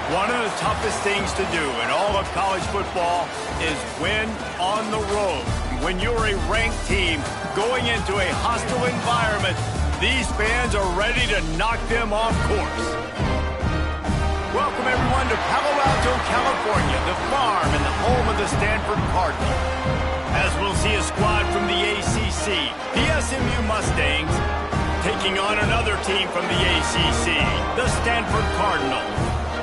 One of the toughest things to do in all of college football is win on the road. When you're a ranked team going into a hostile environment, these fans are ready to knock them off course. Welcome, everyone, to Palo Alto, California, the farm and the home of the Stanford Cardinal. As we'll see a squad from the ACC, the Smu Mustangs, taking on another team from the ACC, the Stanford Cardinal.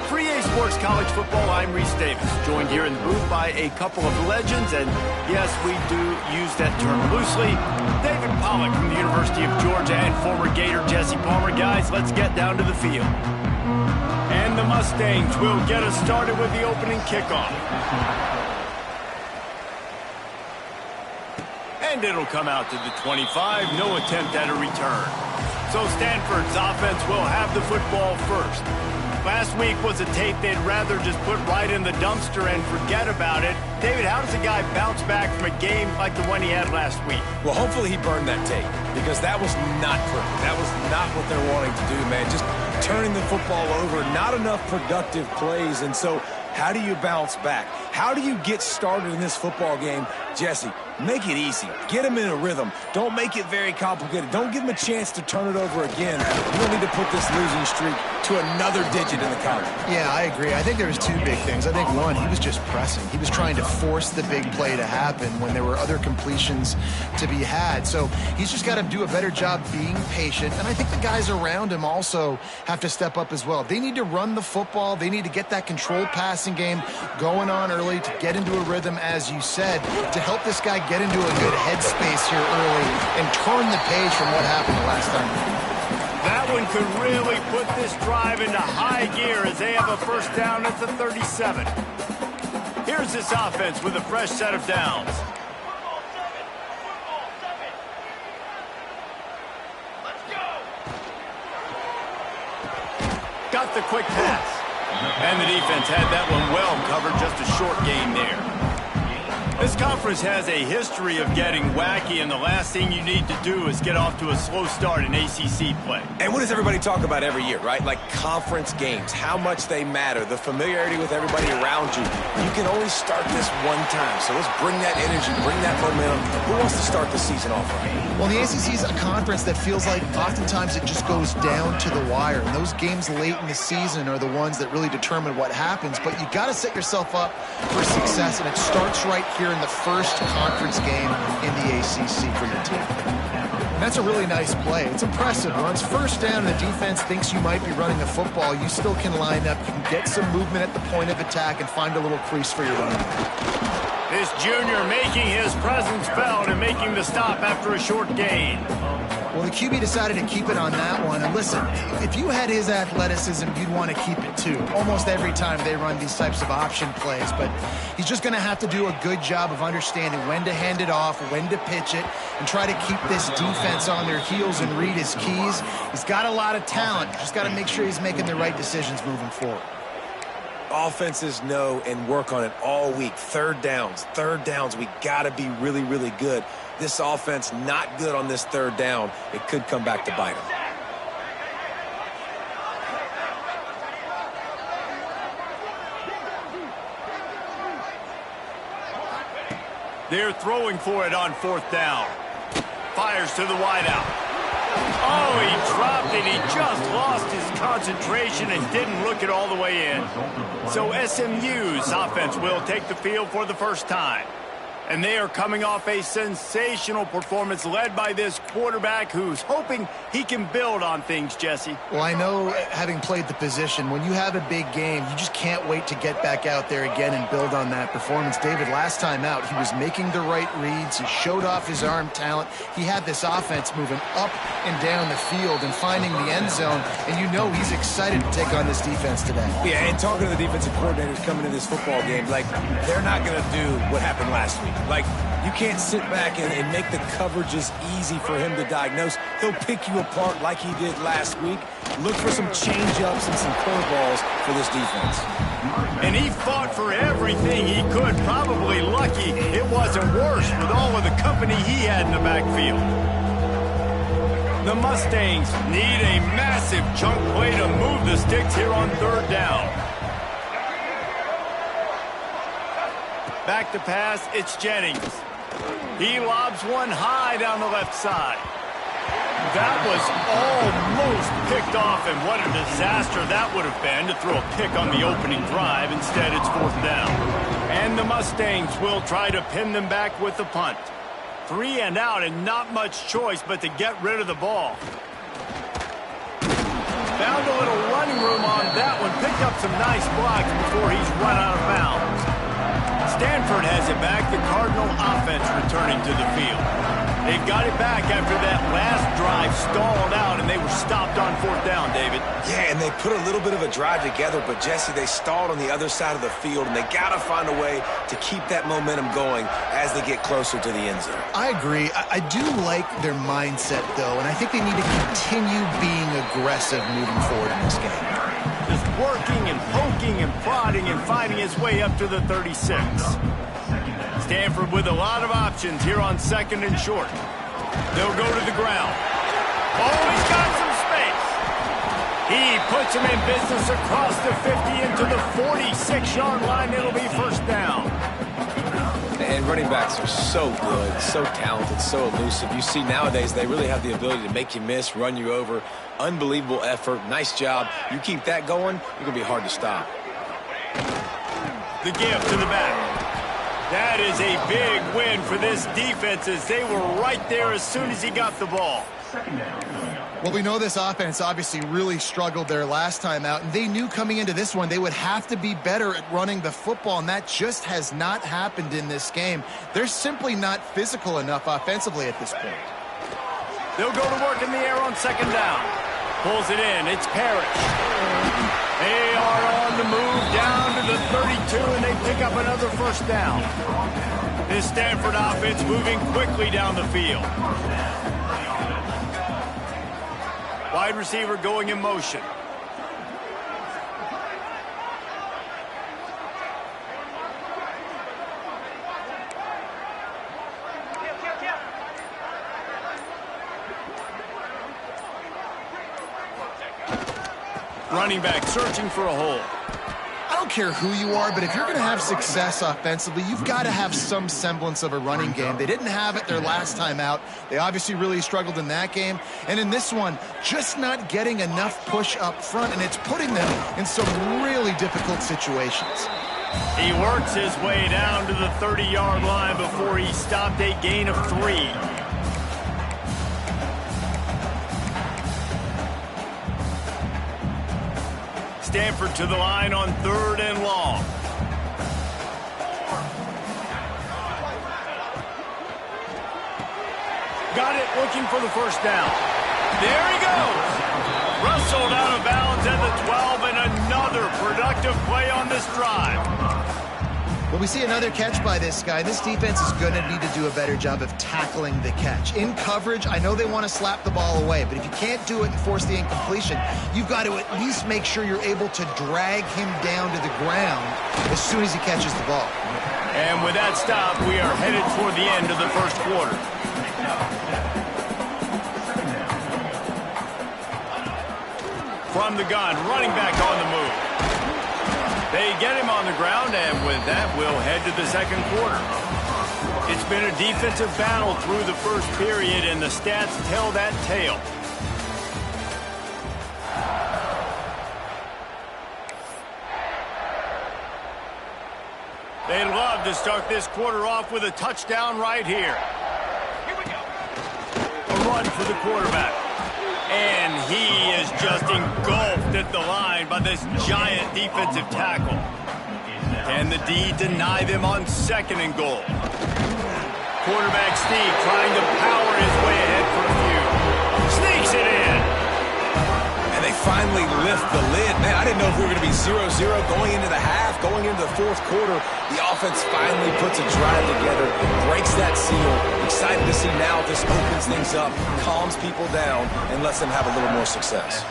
For EA Sports College Football, I'm Reese Davis, joined here in the booth by a couple of legends, and yes, we do use that term loosely. David Pollack from the University of Georgia and former Gator Jesse Palmer. Guys, let's get down to the field. And the Mustangs will get us started with the opening kickoff. And it'll come out to the 25, no attempt at a return. So Stanford's offense will have the football first. Last week was a tape they'd rather just put right in the dumpster and forget about it. David, how does a guy bounce back from a game like the one he had last week? Well, hopefully he burned that tape, because that was not perfect. That was not what they're wanting to do, man. Just turning the football over, not enough productive plays. And so how do you bounce back? How do you get started in this football game? Jesse, make it easy. Get them in a rhythm. Don't make it very complicated. Don't give them a chance to turn it over again. You don't need to put this losing streak to another digit in the column. Yeah, I agree. I think there was two big things. I think, one, he was just pressing. He was trying to force the big play to happen when there were other completions to be had. So he's just got to do a better job being patient. And I think the guys around him also have to step up as well. They need to run the football. They need to get that controlled passing game going on early to get into a rhythm, as you said, to help this guy get into a good headspace here early and turn the page from what happened the last time. That one could really put this drive into high gear as they have a first down at the 37. Here's this offense with a fresh set of downs. Got the quick pass. And the defense had that one well covered, just a short gain there. This conference has a history of getting wacky, and the last thing you need to do is get off to a slow start in ACC play. And what does everybody talk about every year, right? Like conference games, how much they matter, the familiarity with everybody around you. You can only start this one time, so let's bring that energy, bring that momentum. Who wants to start the season off right? Well, the ACC is a conference that feels like oftentimes it just goes down to the wire. And those games late in the season are the ones that really determine what happens. But you got to set yourself up for success, and it starts right here in the first conference game in the ACC for your team. And that's a really nice play. It's impressive. Once first down and the defense thinks you might be running the football, you still can line up. You can get some movement at the point of attack and find a little crease for your running back. This junior making his presence felt and making the stop after a short gain. Well, the QB decided to keep it on that one. And listen, if you had his athleticism, you'd want to keep it too. Almost every time they run these types of option plays. But he's just going to have to do a good job of understanding when to hand it off, when to pitch it, and try to keep this defense on their heels and read his keys. He's got a lot of talent. Just got to make sure he's making the right decisions moving forward. Offenses know and work on it all week. Third downs. We got to be really, really good. This offense not good on this third down. It could come back to bite them. They're throwing for it on fourth down. Fires to the wideout. Oh, he dropped it. He just lost his concentration and didn't look it all the way in. So SMU's offense will take the field for the first time. And they are coming off a sensational performance led by this quarterback who's hoping he can build on things, Jesse. Well, I know, having played the position, when you have a big game, you just can't wait to get back out there again and build on that performance. David, last time out, he was making the right reads. He showed off his arm talent. He had this offense moving up and down the field and finding the end zone. And you know he's excited to take on this defense today. Yeah, and talking to the defensive coordinators coming to this football game, like, they're not going to do what happened last week. Like, you can't sit back and make the coverages easy for him to diagnose. He'll pick you apart like he did last week. Look for some change-ups and some curveballs for this defense. And he fought for everything he could. Probably lucky it wasn't worse with all of the company he had in the backfield. The Mustangs need a massive chunk play to move the sticks here on third down. Back to pass, it's Jennings. He lobs one high down the left side. That was almost picked off, and what a disaster that would have been to throw a pick on the opening drive. Instead, it's 4th down. And the Mustangs will try to pin them back with the punt. 3 and out, and not much choice but to get rid of the ball. Found a little running room on that one. Picked up some nice blocks before he's run out of bounds. Stanford has it back. The Cardinal offense returning to the field. They've got it back after that last drive stalled out, and they were stopped on 4th down, David. Yeah, and they put a little bit of a drive together, but, Jesse, they stalled on the other side of the field, and they got to find a way to keep that momentum going as they get closer to the end zone. I agree. I do like their mindset, though, and I think they need to continue being aggressive moving forward in this game. Just working and poking and prodding and finding his way up to the 36. Stanford with a lot of options here on 2nd and short. They'll go to the ground. Oh, he's got some space. He puts him in business across the 50 into the 46-yard line. It'll be 1st down. And running backs are so good, so talented, so elusive. You see nowadays they really have the ability to make you miss, run you over. Unbelievable effort. Nice job. You keep that going, you're going to be hard to stop. The give to the back. That is a big win for this defense as they were right there as soon as he got the ball. Well, we know this offense obviously really struggled their last time out, and they knew coming into this one they would have to be better at running the football, and that just has not happened in this game. They're simply not physical enough offensively at this point. They'll go to work in the air on 2nd down. Pulls it in. It's Parrish. They are on the move down to the 32, and they pick up another 1st down. This Stanford offense moving quickly down the field. Wide receiver going in motion. Running back searching for a hole. I don't care who you are, but if you're going to have success offensively, you've got to have some semblance of a running game. They didn't have it their last time out. They obviously really struggled in that game. And in this one, just not getting enough push up front, and it's putting them in some really difficult situations. He works his way down to the 30-yard line before he stopped a gain of 3. Stanford to the line on 3rd and long. Got it, looking for the 1st down. There he goes. Rustled out of bounds at the 12, and another productive play on this drive. Well, we see another catch by this guy. This defense is going to need to do a better job of tackling the catch. In coverage, I know they want to slap the ball away, but if you can't do it and force the incompletion, you've got to at least make sure you're able to drag him down to the ground as soon as he catches the ball. And with that stop, we are headed toward the end of the 1st quarter. From the gun, running back on the move. They get him on the ground, and with that, we'll head to the 2nd quarter. It's been a defensive battle through the 1st period, and the stats tell that tale. They'd love to start this quarter off with a touchdown right here. Here we go. A run for the quarterback. And he is just engulfed at the line by this giant defensive tackle. Can the D deny them on 2nd and goal? Quarterback Steve trying to power his way ahead for a few. Sneaks it in. And they finally lift the lid. Man, I didn't know if we were going to be 0-0 going into the half, going into the 4th quarter. The offense finally puts a drive together, breaks that seal. Excited to see now this opens things up, calms people down, and lets them have a little more success.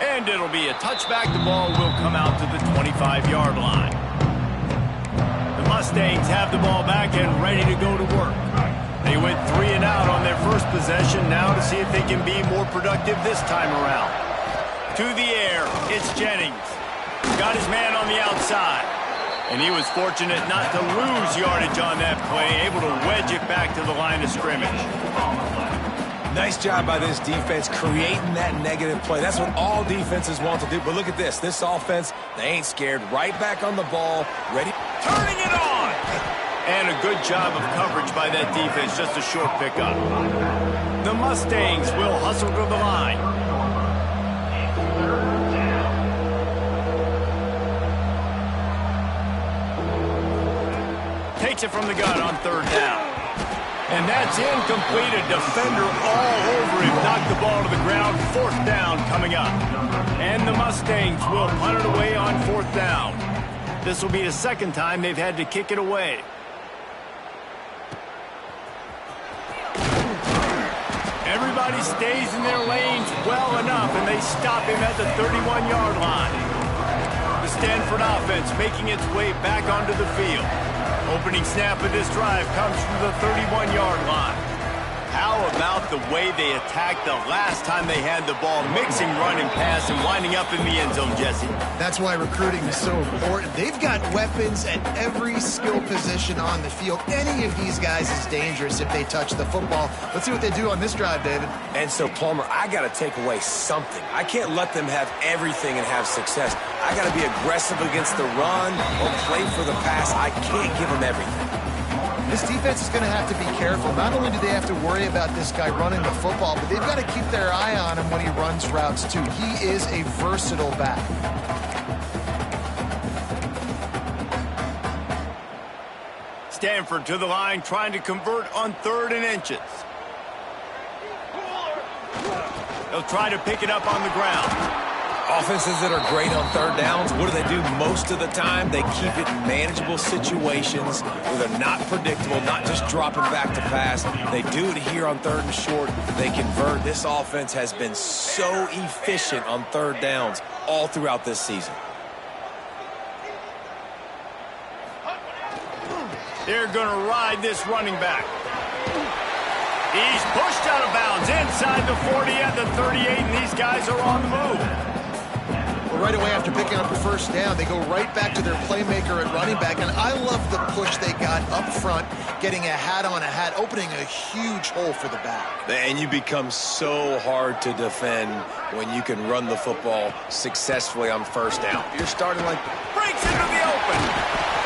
And it'll be a touchback. The ball will come out to the 25-yard line. The Mustangs have the ball back and ready to go to work. They went 3 and out on their first possession, now to see if they can be more productive this time around. To the air, it's Jennings. got his man on the outside. And he was fortunate not to lose yardage on that play, able to wedge it back to the line of scrimmage. Nice job by this defense creating that negative play. That's what all defenses want to do. But look at this. This offense, they ain't scared. Right back on the ball, ready. Turning it on! And a good job of coverage by that defense, just a short pickup. The Mustangs will hustle to the line. Takes it from the gun on third down. And that's incomplete. A defender all over him. Knocked the ball to the ground. Fourth down coming up. And the Mustangs will punt it away on fourth down. This will be the second time they've had to kick it away. Everybody stays in their lanes well enough, and they stop him at the 31-yard line. The Stanford offense making its way back onto the field. Opening snap of this drive comes from the 31-yard line. How about the way they attacked the last time they had the ball, mixing run and pass and winding up in the end zone, Jesse? That's why recruiting is so important. They've got weapons at every skill position on the field. Any of these guys is dangerous if they touch the football. Let's see what they do on this drive, David. And so, Palmer, I got to take away something. I can't let them have everything and have success. I got to be aggressive against the run or play for the pass. I can't give them everything. This defense is going to have to be careful. Not only do they have to worry about this guy running the football, but they've got to keep their eye on him when he runs routes, too. He is a versatile back. Stanford to the line, trying to convert on 3rd and inches. They'll try to pick it up on the ground. Offenses that are great on third downs, what do? Most of the time, they keep it in manageable situations where they're not predictable, not just dropping back to pass. They do it here on 3rd and short. They convert. This offense has been so efficient on third downs all throughout this season. They're going to ride this running back. He's pushed out of bounds inside the 40 at the 38, and these guys are on the move. Well, right away after picking up the first down, they go right back to their playmaker at running back, and I love the push they got up front, getting a hat on a hat, opening a huge hole for the back. And you become so hard to defend when you can run the football successfully on first down. You're starting like... Breaks into the open.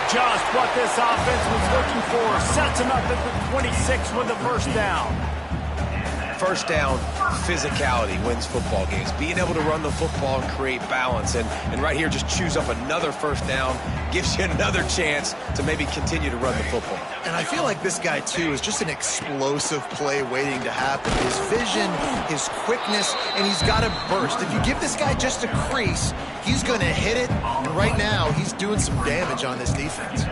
Just what this offense was looking for. Sets him up at the 26 with the first down. First down, physicality wins football games. Being able to run the football and create balance. And right here, just choose up another first down, gives you another chance to maybe continue to run the football. And I feel like this guy, too, is just an explosive play waiting to happen. His vision, his quickness, and he's got a burst. If you give this guy just a crease, he's going to hit it. And right now, he's doing some damage on this defense.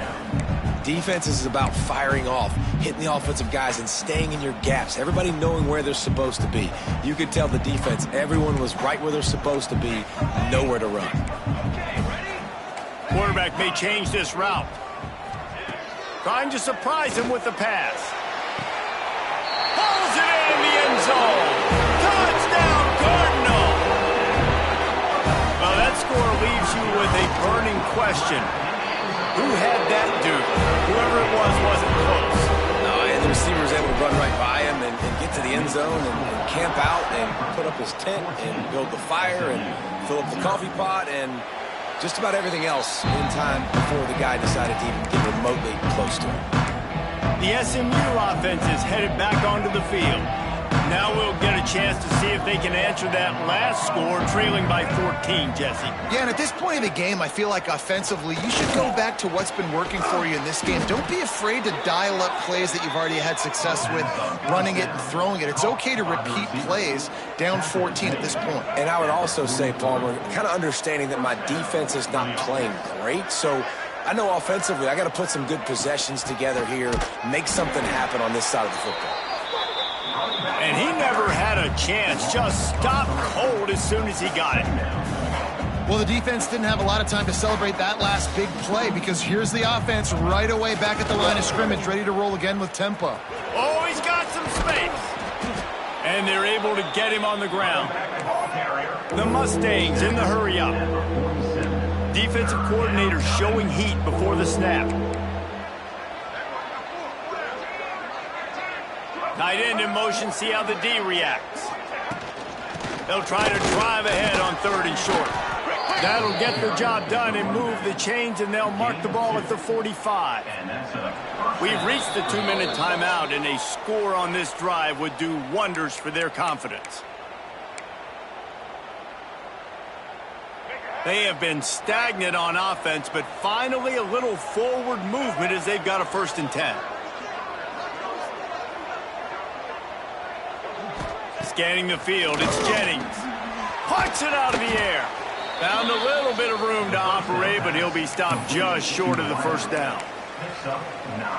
Defense is about firing off, hitting the offensive guys and staying in your gaps. Everybody knowing where they're supposed to be. You could tell the defense, everyone was right where they're supposed to be, nowhere to run. Quarterback may change this route. Trying to surprise him with the pass. Pulls it in the end zone. Touchdown, Cardinal. Well, that score leaves you with a burning question. Who had that dude? Whoever it was wasn't close. No, and the receiver was able to run right by him and get to the end zone and camp out and put up his tent and build the fire and fill up the coffee pot and just about everything else in time before the guy decided to even get remotely close to him. The SMU offense is headed back onto the field. Now we'll get a chance to see if they can answer that last score, trailing by 14, Jesse. Yeah, and at this point in the game, I feel like offensively, you should go back to what's been working for you in this game. Don't be afraid to dial up plays that you've already had success with, running it and throwing it. It's okay to repeat plays down 14 at this point. And I would also say, Palmer, kind of understanding that my defense is not playing great, so I know offensively I got to put some good possessions together here, make something happen on this side of the football. And he never had a chance, just stopped cold as soon as he got it. Well, the defense didn't have a lot of time to celebrate that last big play because here's the offense right away back at the line of scrimmage, ready to roll again with tempo. Oh, he's got some space. And they're able to get him on the ground. The Mustangs in the hurry up. defensive coordinator showing heat before the snap. Tight end in motion, see how the D reacts. They'll try to drive ahead on 3rd and short. That'll get the job done and move the chains, and they'll mark the ball at the 45. We've reached the 2-minute timeout, and a score on this drive would do wonders for their confidence. They have been stagnant on offense, but finally a little forward movement as they've got a 1st and 10. Scanning the field, it's Jennings. Puts it out of the air. Found a little bit of room to operate, but he'll be stopped just short of the 1st down.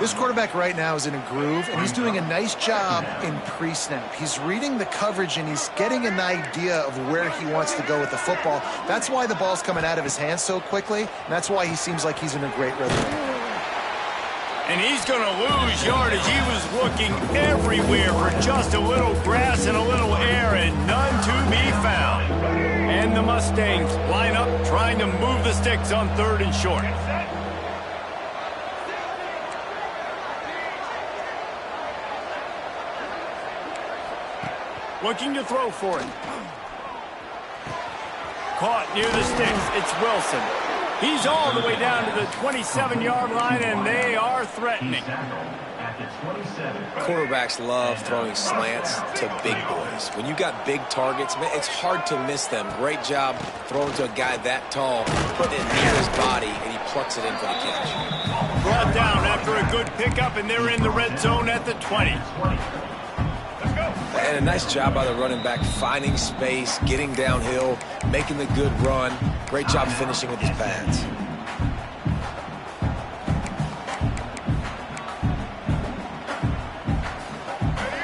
This quarterback right now is in a groove, and he's doing a nice job in pre-snap. He's reading the coverage, and he's getting an idea of where he wants to go with the football. That's why the ball's coming out of his hands so quickly, and that's why he seems like he's in a great rhythm. And he's going to lose yardage. He was looking everywhere for just a little grass and a little air, and none to be found. And the Mustangs line up trying to move the sticks on 3rd and short. Looking to throw for it. Caught near the sticks. It's Wilson. He's all the way down to the 27-yard line, and they are threatening. Quarterbacks love throwing slants to big boys. When you got big targets, man, it's hard to miss them. Great job throwing to a guy that tall, putting it near his body, and he plucks it in for the catch. Brought down after a good pickup, and they're in the red zone at the 20. And a nice job by the running back, finding space, getting downhill, making the good run. Great job finishing with his pads.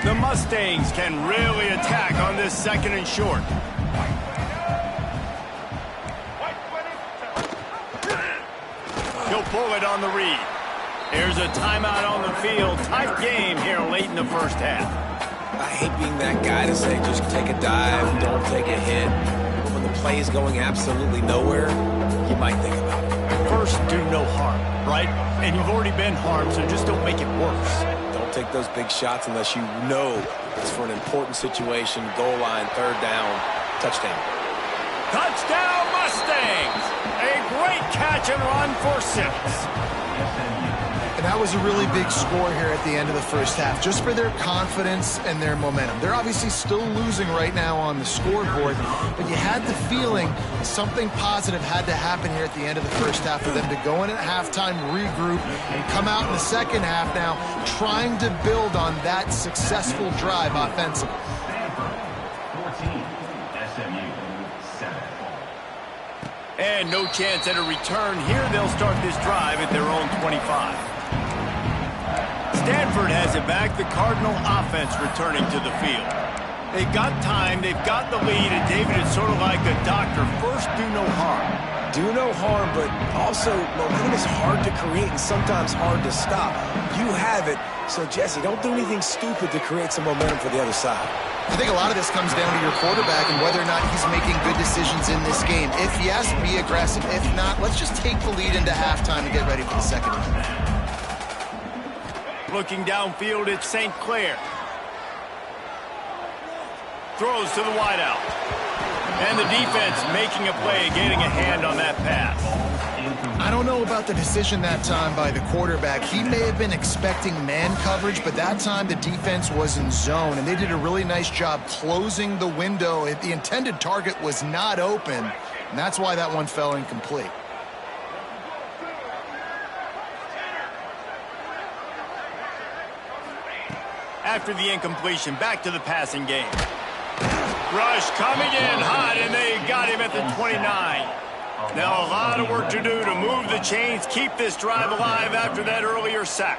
The Mustangs can really attack on this 2nd and short. He'll pull it on the read. There's a timeout on the field. Tight game here late in the 1st half. I hate being that guy to say just take a dive, don't take a hit. But when the play is going absolutely nowhere, you might think about it. First, do no harm, right? And you've already been harmed, so just don't make it worse. Don't take those big shots unless you know it's for an important situation, goal line, 3rd down, touchdown. Touchdown, Mustangs! A great catch and run for 6. And that was a really big score here at the end of the 1st half, just for their confidence and their momentum. They're obviously still losing right now on the scoreboard, but you had the feeling something positive had to happen here at the end of the 1st half for them to go in at halftime, regroup, and come out in the 2nd half now trying to build on that successful drive offensively. And no chance at a return here. They'll start this drive at their own 25. Stanford has it back. The Cardinal offense returning to the field. They've got time. They've got the lead. And David, it's sort of like a doctor. First, do no harm. Do no harm, but also momentum is hard to create and sometimes hard to stop. You have it. So, Jesse, don't do anything stupid to create some momentum for the other side. I think a lot of this comes down to your quarterback and whether or not he's making good decisions in this game. If yes, be aggressive. If not, let's just take the lead into halftime and get ready for the 2nd half. Looking downfield, it's St. Clair. Throws to the wideout. And the defense making a play, getting a hand on that pass. I don't know about the decision that time by the quarterback. He may have been expecting man coverage, but that time the defense was in zone, and they did a really nice job closing the window. The intended target was not open, and that's why that one fell incomplete. After the incompletion, back to the passing game. Rush coming in hot, and they got him at the 29. Now a lot of work to do to move the chains, keep this drive alive after that earlier sack.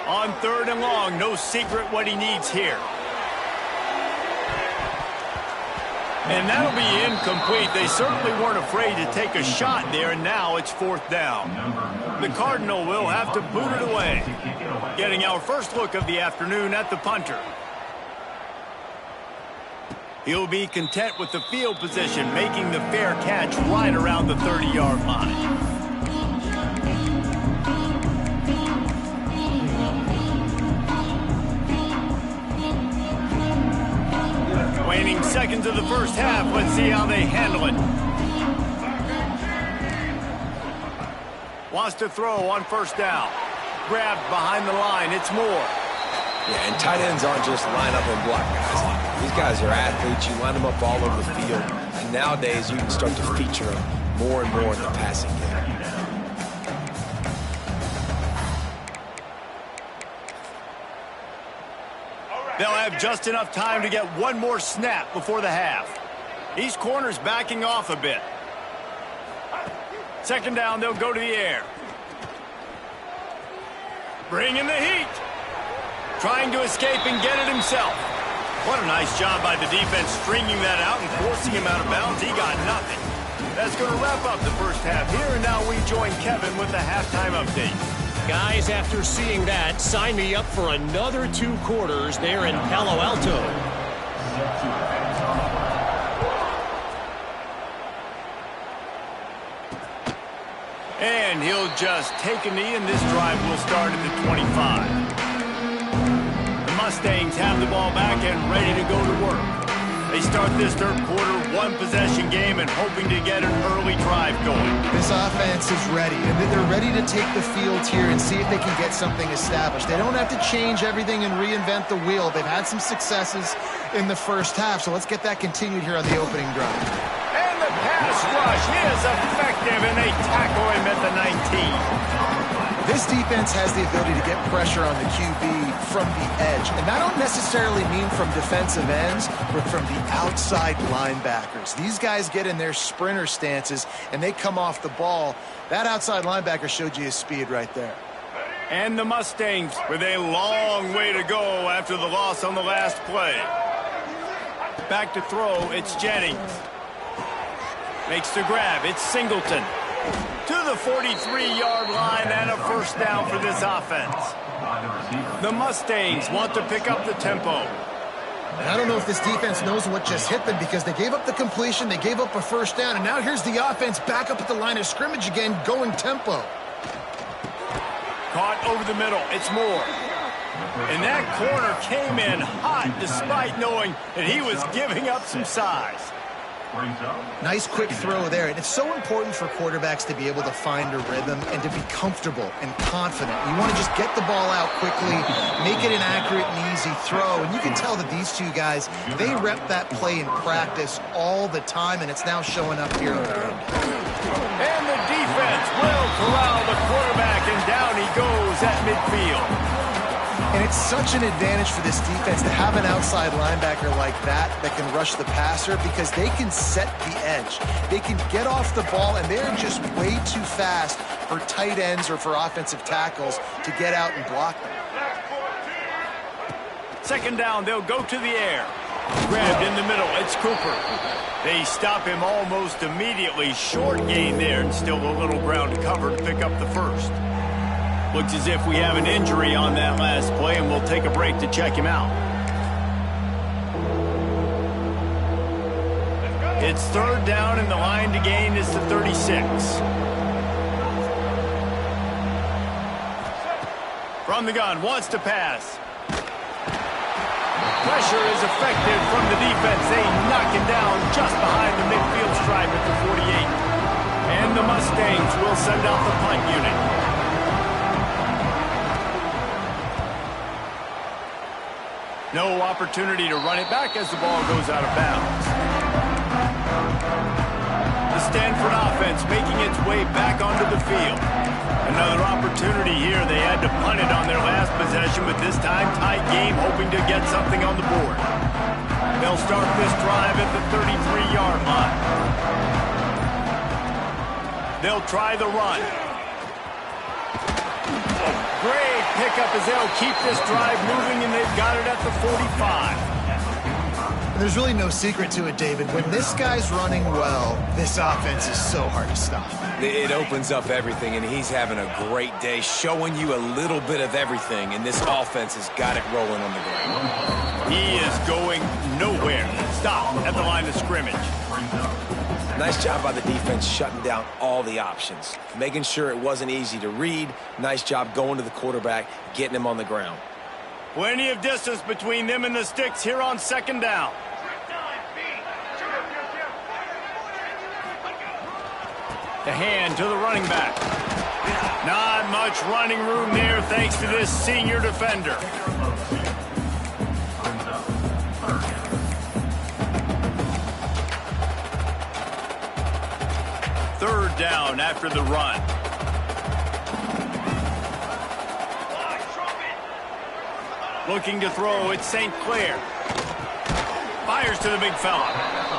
On 3rd and long, no secret what he needs here. And that'll be incomplete. They certainly weren't afraid to take a shot there, and now it's 4th down. The Cardinal will have to boot it away. Getting our first look of the afternoon at the punter. He'll be content with the field position, making the fair catch right around the 30-yard line. Waning seconds of the first half. Let's see how they handle it. Wants to throw on first down. Grabbed behind the line. It's Moore. Yeah, and tight ends aren't just line up and block guys. These guys are athletes. You line them up all over the field. And nowadays, you can start to feature them more and more in the passing game. They'll have just enough time to get one more snap before the half. These corners backing off a bit. Second down, they'll go to the air. Bring in the heat. Trying to escape and get it himself. What a nice job by the defense stringing that out and forcing him out of bounds. He got nothing. That's going to wrap up the first half here, and now we join Kevin with the halftime update. Guys, after seeing that, sign me up for another 2 quarters there in Palo Alto. And he'll just take a knee, and this drive will start at the 25. The Mustangs have the ball back and ready to go to work. They start this third quarter one-possession game and hoping to get an early drive going. This offense is ready, and they're ready to take the field here and see if they can get something established. They don't have to change everything and reinvent the wheel. They've had some successes in the first half, so let's get that continued here on the opening drive. And the pass rush is effective, and they tackle him at the 19. This defense has the ability to get pressure on the QB from the edge, and I don't necessarily mean from defensive ends, but from the outside linebackers. These guys get in their sprinter stances, and they come off the ball. That outside linebacker showed you his speed right there. And the Mustangs with a long way to go after the loss on the last play. Back to throw, it's Jennings. Makes the grab, it's Singleton. To the 43-yard line and a first down for this offense. The Mustangs want to pick up the tempo. And I don't know if this defense knows what just hit them because they gave up the completion, they gave up a first down, and now here's the offense back up at the line of scrimmage again, going tempo. Caught over the middle, it's Moore. And that corner came in hot despite knowing that he was giving up some size. Nice quick throw there, and it's so important for quarterbacks to be able to find a rhythm and to be comfortable and confident. You want to just get the ball out quickly, make it an accurate and easy throw, and you can tell that these two guys, they rep that play in practice all the time, and it's now showing up here. And the defense will corral the quarterback, and down he goes at midfield. And it's such an advantage for this defense to have an outside linebacker like that can rush the passer because they can set the edge. They can get off the ball, and they're just way too fast for tight ends or for offensive tackles to get out and block them. Second down, they'll go to the air. Grabbed in the middle, it's Cooper. They stop him almost immediately. Short gain there, and still a little ground to cover to pick up the first. Looks as if we have an injury on that last play, and we'll take a break to check him out. It's third down, and the line to gain is the 36. From the gun, wants to pass. Pressure is effective from the defense. They knock him down just behind the midfield stripe at the 48. And the Mustangs will send out the punt unit. No opportunity to run it back as the ball goes out of bounds. The Stanford offense making its way back onto the field. Another opportunity here. They had to punt it on their last possession, but this time tight game, hoping to get something on the board. They'll start this drive at the 33-yard line. They'll try the run. Great pickup as they'll keep this drive moving, and they've got it at the 45. There's really no secret to it, David. When this guy's running well, this offense is so hard to stop. It opens up everything, and he's having a great day, showing you a little bit of everything, and this offense has got it rolling on the ground. He is going nowhere. Stop at the line of scrimmage. Nice job by the defense shutting down all the options, making sure it wasn't easy to read. Nice job going to the quarterback, getting him on the ground. Plenty of distance between them and the sticks here on second down. The hand to the running back. Not much running room there thanks to this senior defender. Third down after the run. Looking to throw, it's St. Clair. Fires to the big fella.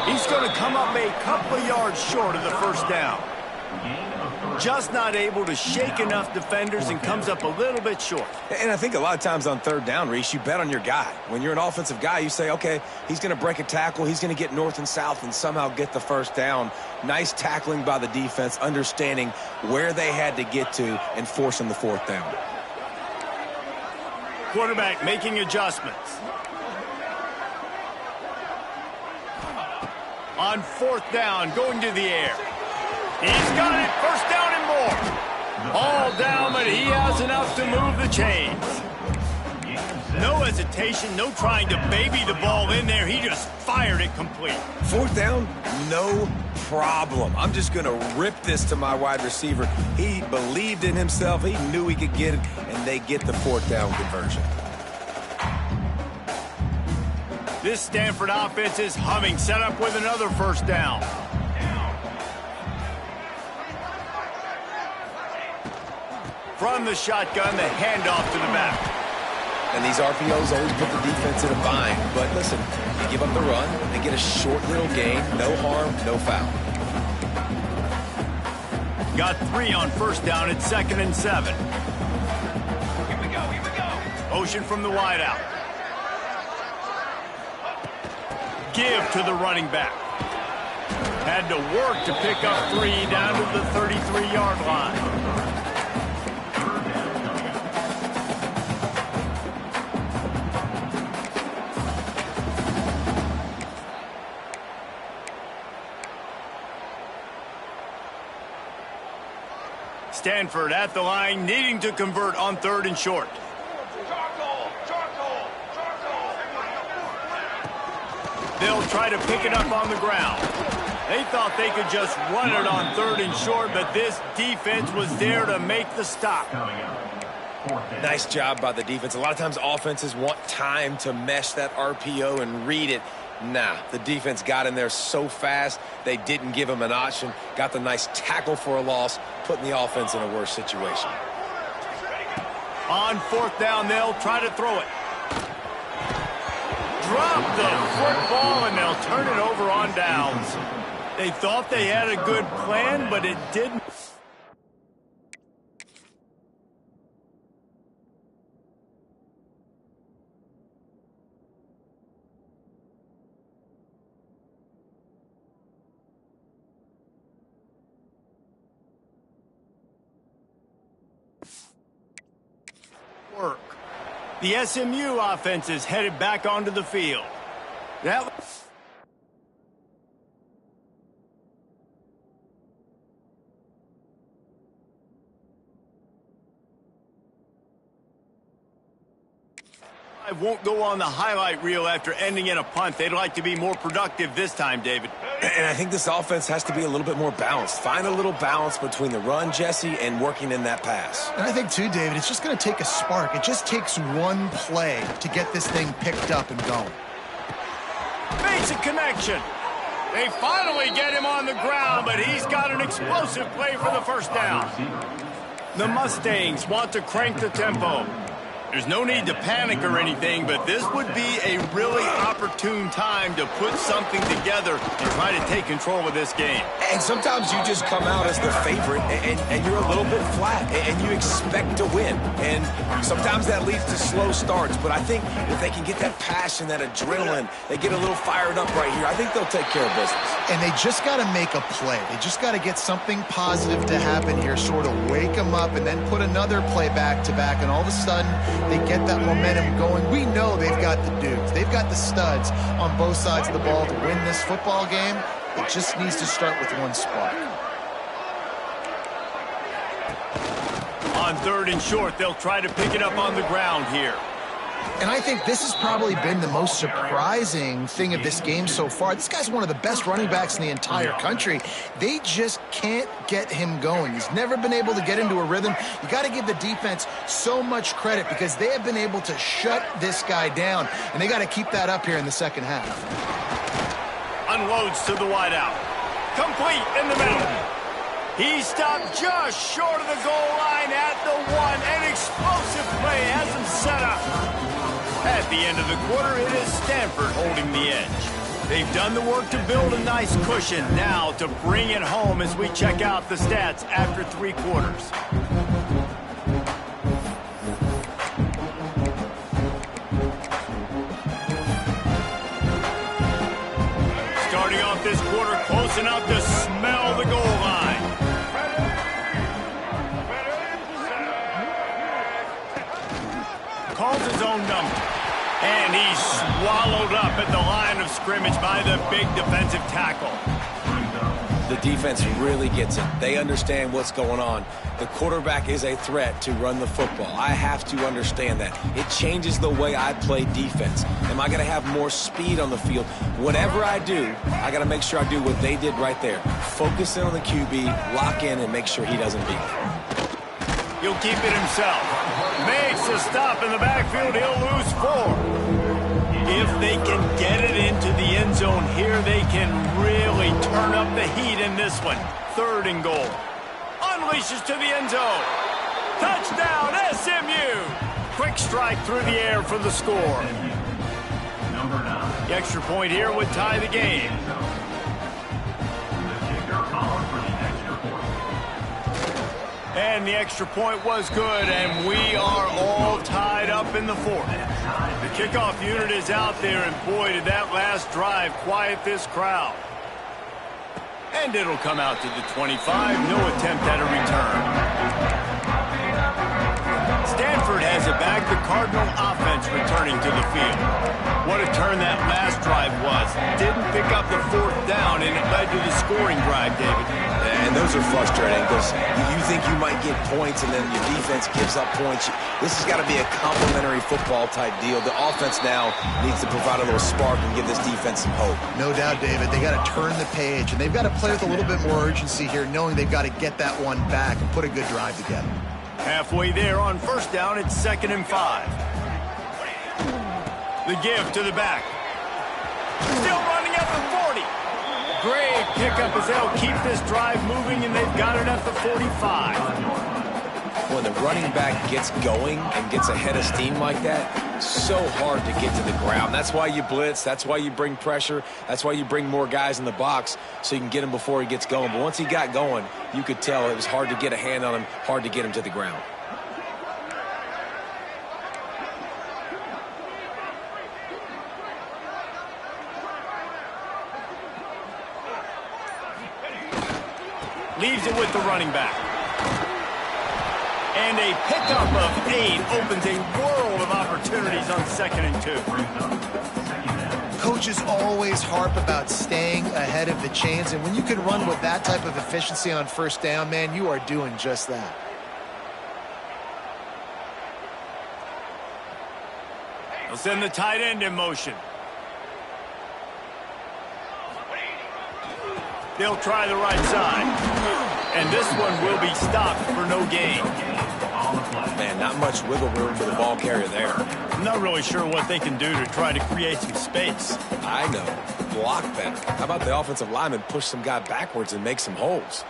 He's going to come up a couple of yards short of the first down. Just not able to shake enough defenders and comes up a little bit short. And I think a lot of times on third down, Reese, you bet on your guy. When you're an offensive guy, you say, okay, he's going to break a tackle, he's going to get north and south and somehow get the first down. Nice tackling by the defense, understanding where they had to get to and forcing the fourth down. Quarterback making adjustments. On fourth down, going to the air. He's got it, first down and more. All down, but he has enough to move the chains. No hesitation, no trying to baby the ball in there. He just fired it complete. Fourth down, no problem. I'm just going to rip this to my wide receiver. He believed in himself. He knew he could get it, and they get the fourth down conversion. This Stanford offense is humming, set up with another first down. From the shotgun, the handoff to the back. And these RPOs always put the defense in a bind. But listen, you give up the run, they get a short little gain, no harm, no foul. Got 3 on first down at 2nd and 7. Here we go. Motion from the wideout. Give to the running back. Had to work to pick up 3 down to the 33-yard line. Stanford at the line, needing to convert on 3rd and short. They'll try to pick it up on the ground. They thought they could just run it on 3rd and short, but this defense was there to make the stop. Nice job by the defense. A lot of times offenses want time to mesh that RPO and read it. Nah, the defense got in there so fast, they didn't give him an option. Got the nice tackle for a loss, putting the offense in a worse situation. On 4th down, they'll try to throw it. Drop the football, and they'll turn it over on downs. They thought they had a good plan, but it didn't. Work. The SMU offense is headed back onto the field. I won't go on the highlight reel after ending in a punt. They'd like to be more productive this time, David. And I think this offense has to be a little bit more balanced. Find a little balance between the run, Jesse, and working in that pass. And I think, too, David, it's just going to take a spark. It just takes one play to get this thing picked up and going. Makes a connection. They finally get him on the ground, but he's got an explosive play for the first down. The Mustangs want to crank the tempo. There's no need to panic or anything, but this would be a really opportune time to put something together and try to take control of this game. And sometimes you just come out as the favorite, and you're a little bit flat, and you expect to win. And sometimes that leads to slow starts, but I think if they can get that passion, that adrenaline, they get a little fired up right here, I think they'll take care of business. And they just got to make a play. They just got to get something positive to happen here, sort of wake them up, and then put another play back-to-back, and all of a sudden they get that momentum going. We know they've got the dudes. They've got the studs on both sides of the ball to win this football game. It just needs to start with one spark. On 3rd and short, they'll try to pick it up on the ground here. And I think this has probably been the most surprising thing of this game so far. This guy's one of the best running backs in the entire country. They just can't get him going. He's never been able to get into a rhythm. You got to give the defense so much credit because they have been able to shut this guy down, and they got to keep that up here in the second half. Unloads to the wideout. Complete in the middle. He stopped just short of the goal line at the 1. An explosive play has him set up. At the end of the quarter, it is Stanford holding the edge. They've done the work to build a nice cushion. Now to bring it home as we check out the stats after 3 quarters. Starting off this quarter close enough to smell the goal line. Calls his own number. And he's swallowed up at the line of scrimmage by the big defensive tackle. The defense really gets it. They understand what's going on. The quarterback is a threat to run the football. I have to understand that. It changes the way I play defense. Am I going to have more speed on the field? Whatever I do, I got to make sure I do what they did right there. Focus in on the QB, lock in, and make sure he doesn't beat. He'll keep it himself. Makes a stop in the backfield. He'll lose 4. If they can get it into the end zone here, they can really turn up the heat in this one. 3rd and goal. Unleashes to the end zone. Touchdown, SMU. Quick strike through the air for the score. The extra point here would tie the game. And the extra point was good, and we are all tied up in the 4th. The kickoff unit is out there, and boy, did that last drive quiet this crowd. And it'll come out to the 25. No attempt at a return. Stanford has it back. The Cardinal offense returning to the field. What a turn that last drive was. Didn't pick up the 4th down, and it led to the scoring drive, David. And those are frustrating because you think you might get points and then your defense gives up points. This has got to be a complementary football type deal. The offense now needs to provide a little spark and give this defense some hope. No doubt, David. They got to turn the page, and they've got to play with a little bit more urgency here, knowing they've got to get that one back and put a good drive together. Halfway there on 1st down, it's 2nd and 5. The give to the back. Still running at the 40. Great pickup as they'll keep this drive moving, and they've got it at the 45. When the running back gets going and gets ahead of steam like that, so hard to get to the ground. That's why you blitz. That's why you bring pressure. That's why you bring more guys in the box so you can get him before he gets going. But once he got going, you could tell it was hard to get a hand on him, hard to get him to the ground. Leaves it with the running back. And a pickup of 8 opens a world of opportunities on 2nd and 2. Coaches always harp about staying ahead of the chains, and when you can run with that type of efficiency on 1st down, man, you are doing just that. They'll send the tight end in motion. They'll try the right side. And this one will be stopped for no gain. Man, not much wiggle room for the ball carrier there. I'm not really sure what they can do to try to create some space. I know. Block better. How about the offensive lineman push some guy backwards and make some holes?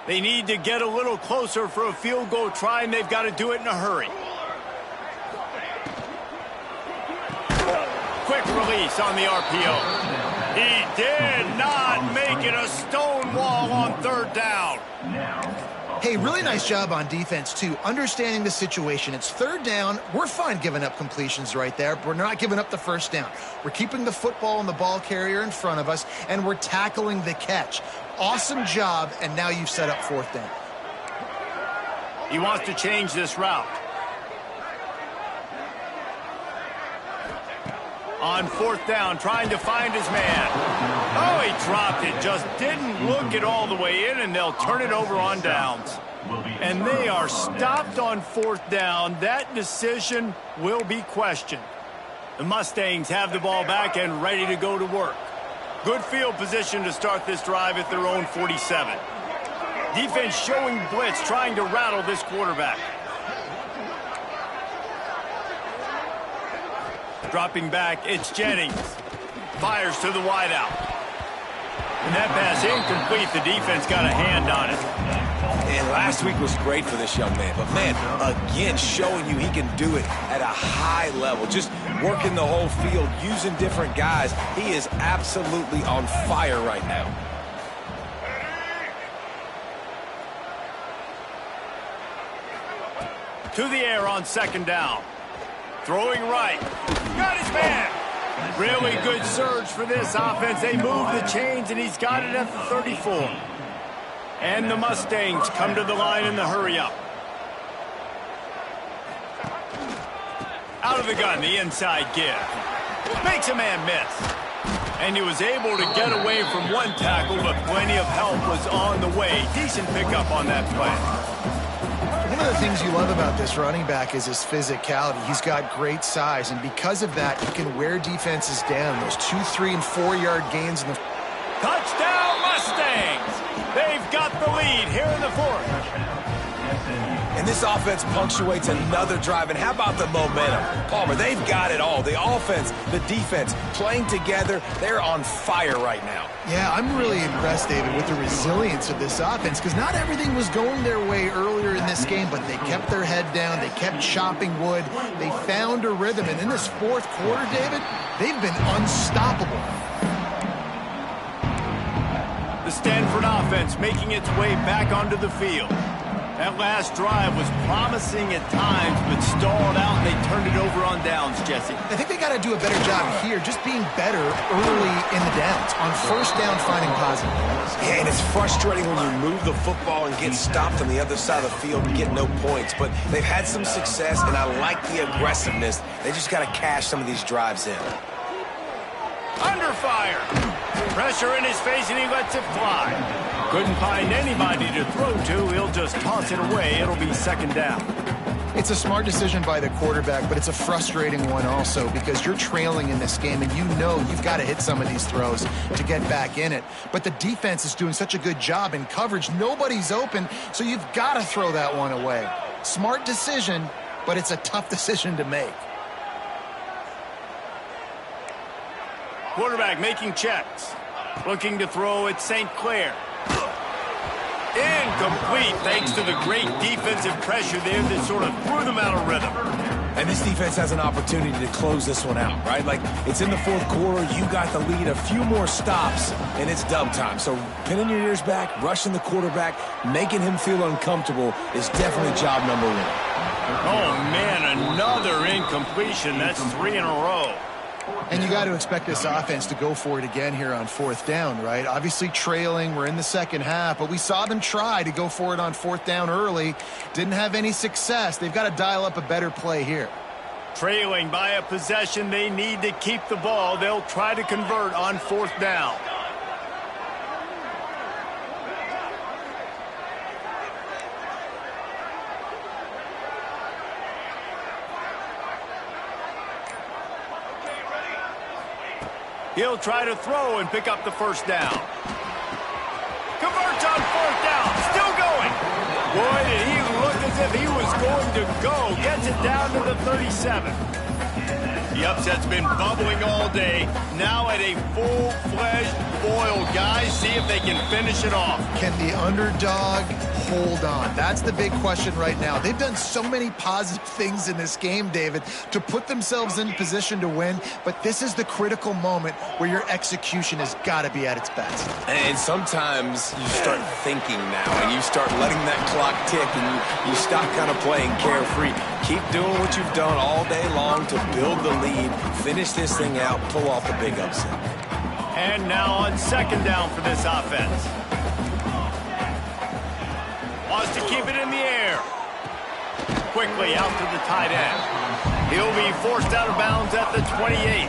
They need to get a little closer for a field goal try, and they've got to do it in a hurry. Quick release on the RPO. He did not make it a stone wall on 3rd down. Hey, really nice job on defense, too, understanding the situation. It's third down. We're fine giving up completions right there, but we're not giving up the first down. We're keeping the football and the ball carrier in front of us, and we're tackling the catch. Awesome job, and now you've set up fourth down. He wants to change this route. On fourth down, trying to find his man. Oh, he dropped it. Just didn't look it all the way in, and they'll turn it over on downs. And they are stopped on fourth down. That decision will be questioned. The Mustangs have the ball back and ready to go to work. Good field position to start this drive at their own 47. Defense showing blitz, trying to rattle this quarterback. Dropping back, it's Jennings. Fires to the wideout. And that pass incomplete. The defense got a hand on it. And last week was great for this young man. But, man, again, showing you he can do it at a high level. Just working the whole field, using different guys. He is absolutely on fire right now. To the air on second down. Throwing right. Got his man. Really good surge for this offense. They move the chains, and he's got it at the 34. And the Mustangs come to the line in the hurry-up. Out of the gun, the inside give. Makes a man miss. And he was able to get away from one tackle, but plenty of help was on the way. Decent pickup on that play. One of the things you love about this running back is his physicality. He's got great size, and because of that, he can wear defenses down. Those 2-, 3-, and 4-yard gains in the... Touchdown, Mustangs! They've got the lead here in the fourth. And this offense punctuates another drive. And how about the momentum? Palmer, they've got it all. The offense, the defense, playing together. They're on fire right now. Yeah, I'm really impressed, David, with the resilience of this offense, because not everything was going their way earlier in this game, but they kept their head down. They kept chopping wood. They found a rhythm. And in this fourth quarter, David, they've been unstoppable. The Stanford offense making its way back onto the field. That last drive was promising at times, but stalled out, and they turned it over on downs, Jesse. I think they got to do a better job here, just being better early in the downs. On first down, finding positive. Yeah, and it's frustrating when you move the football and get stopped on the other side of the field and get no points. But they've had some success, and I like the aggressiveness. They just got to cash some of these drives in. Under fire. Pressure in his face, and he lets it fly. Couldn't find anybody to throw to. He'll just toss it away. It'll be second down. It's a smart decision by the quarterback, but it's a frustrating one also, because you're trailing in this game, and you know you've got to hit some of these throws to get back in it. But the defense is doing such a good job in coverage. Nobody's open, so you've got to throw that one away. Smart decision, but it's a tough decision to make. Quarterback making checks. Looking to throw at St. Clair. Incomplete, thanks to the great defensive pressure there that sort of threw them out of rhythm. And this defense has an opportunity to close this one out, right? Like, it's in the fourth quarter, you got the lead, a few more stops, and it's dub time. So pinning your ears back, rushing the quarterback, making him feel uncomfortable is definitely job number one. Oh, man, another incompletion. That's 3 in a row. And you got to expect this offense to go for it again here on fourth down, right? Obviously trailing, we're in the second half, but we saw them try to go for it on fourth down early. Didn't have any success. They've got to dial up a better play here. Trailing by a possession, they need to keep the ball. They'll try to convert on fourth down. He'll try to throw and pick up the first down. Converts on fourth down. Still going. Boy, did he look as if he was going to go. Gets it down to the 37. The upset's been bubbling all day. Now at a full-fledged boil. Guys, see if they can finish it off. Can the underdog hold on? That's the big question right now. They've done so many positive things in this game, David, to put themselves in position to win, but this is the critical moment where your execution has got to be at its best. And sometimes you start thinking now, and you start letting that clock tick, and you stop kind of playing carefree. Keep doing what you've done all day long to build the lead, finish this thing out, pull off the big upset. And now on second down for this offense. Wants to keep it in the air. Quickly out to the tight end. He'll be forced out of bounds at the 28.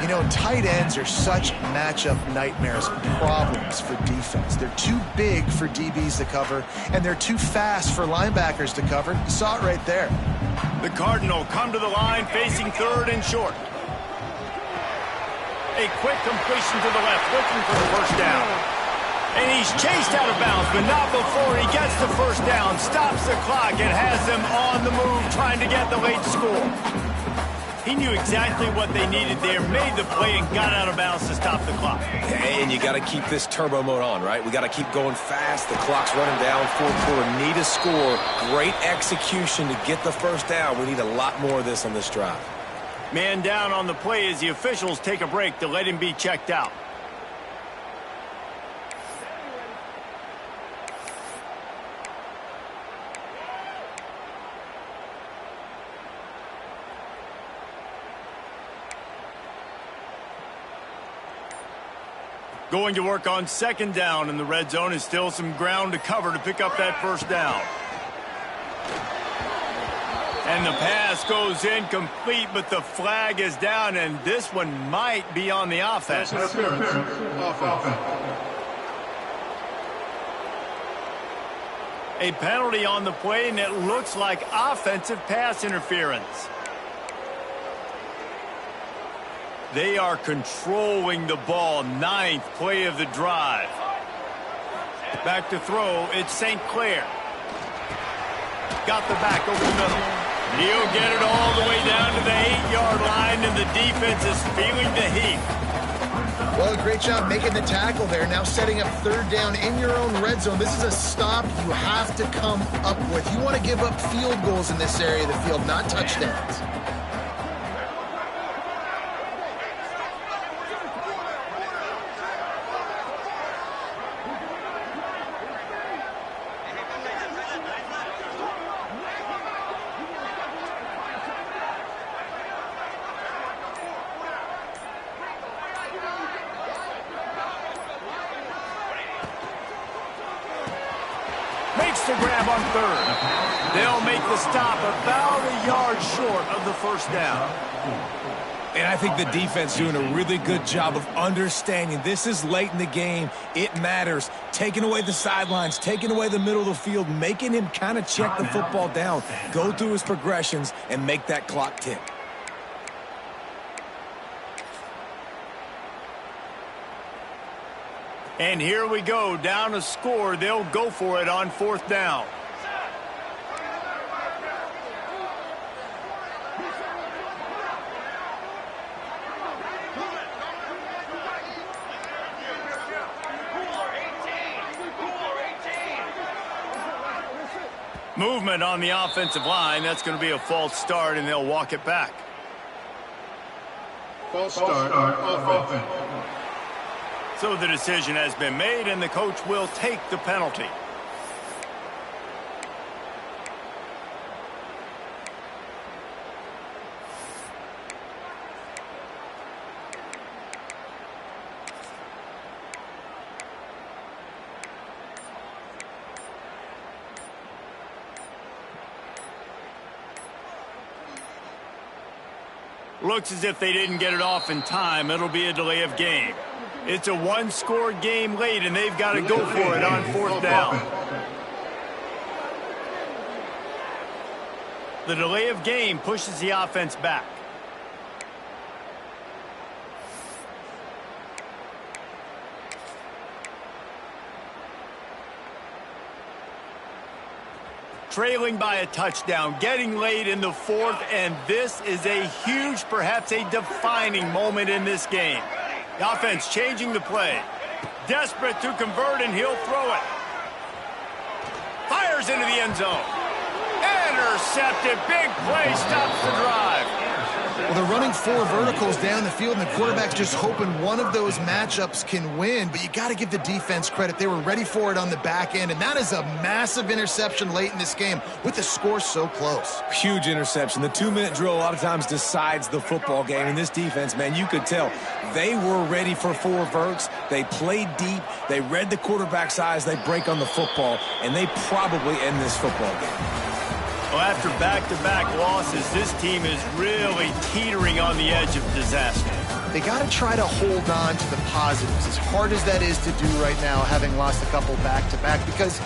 You know, tight ends are such matchup nightmares, problems for defense. They're too big for DBs to cover, and they're too fast for linebackers to cover. You saw it right there. The Cardinal come to the line facing third and short. A quick completion to the left, looking for the first down. And he's chased out of bounds, but not before he gets the first down. Stops the clock and has them on the move, trying to get the late score. He knew exactly what they needed there, made the play, and got out of bounds to stop the clock. And you got to keep this turbo mode on, right? We got to keep going fast. The clock's running down. Fourth quarter, need a score. Great execution to get the first down. We need a lot more of this on this drive. Man down on the play as the officials take a break to let him be checked out. Going to work on second down in the red zone, is still some ground to cover to pick up that first down. And the pass goes incomplete, but the flag is down, and this one might be on the offense. A penalty on the play, and it looks like offensive pass interference. They are controlling the ball. Ninth play of the drive. Back to throw. It's St. Clair. Got the back over the middle. He'll get it all the way down to the 8-yard line, and the defense is feeling the heat. Well, great job making the tackle there. Now setting up third down in your own red zone. This is a stop you have to come up with. You want to give up field goals in this area of the field, not touchdowns. To grab on third. They'll make the stop about a yard short of the first down. And I think the defense doing a really good job of understanding this is late in the game. It matters. Taking away the sidelines, taking away the middle of the field, making him kind of check the football down, go through his progressions, and make that clock tick. And here we go, down a score. They'll go for it on fourth down. Movement on the offensive line. That's going to be a false start, and they'll walk it back. False start, offense. So the decision has been made, and the coach will take the penalty. Looks as if they didn't get it off in time. It'll be a delay of game. It's a one-score game late, and they've got to go for it on fourth down. The delay of game pushes the offense back. trailing by a touchdown, getting late in the fourth, and this is a huge, perhaps a defining moment in this game. The offense changing the play. Desperate to convert, and he'll throw it. Fires into the end zone. Intercepted. Big play. Stops the drive. Well, they're running 4 verticals down the field, and the quarterback's just hoping one of those matchups can win. But you got to give the defense credit. They were ready for it on the back end, and that is a massive interception late in this game with the score so close. Huge interception. The 2-minute drill a lot of times decides the football game. And this defense, man, you could tell they were ready for 4 verts. They played deep. They read the quarterback's eyes. They break on the football, and they probably end this football game. Well, after back-to-back losses, this team is really teetering on the edge of disaster. They got to try to hold on to the positives, as hard as that is to do right now, having lost a couple back-to-back, because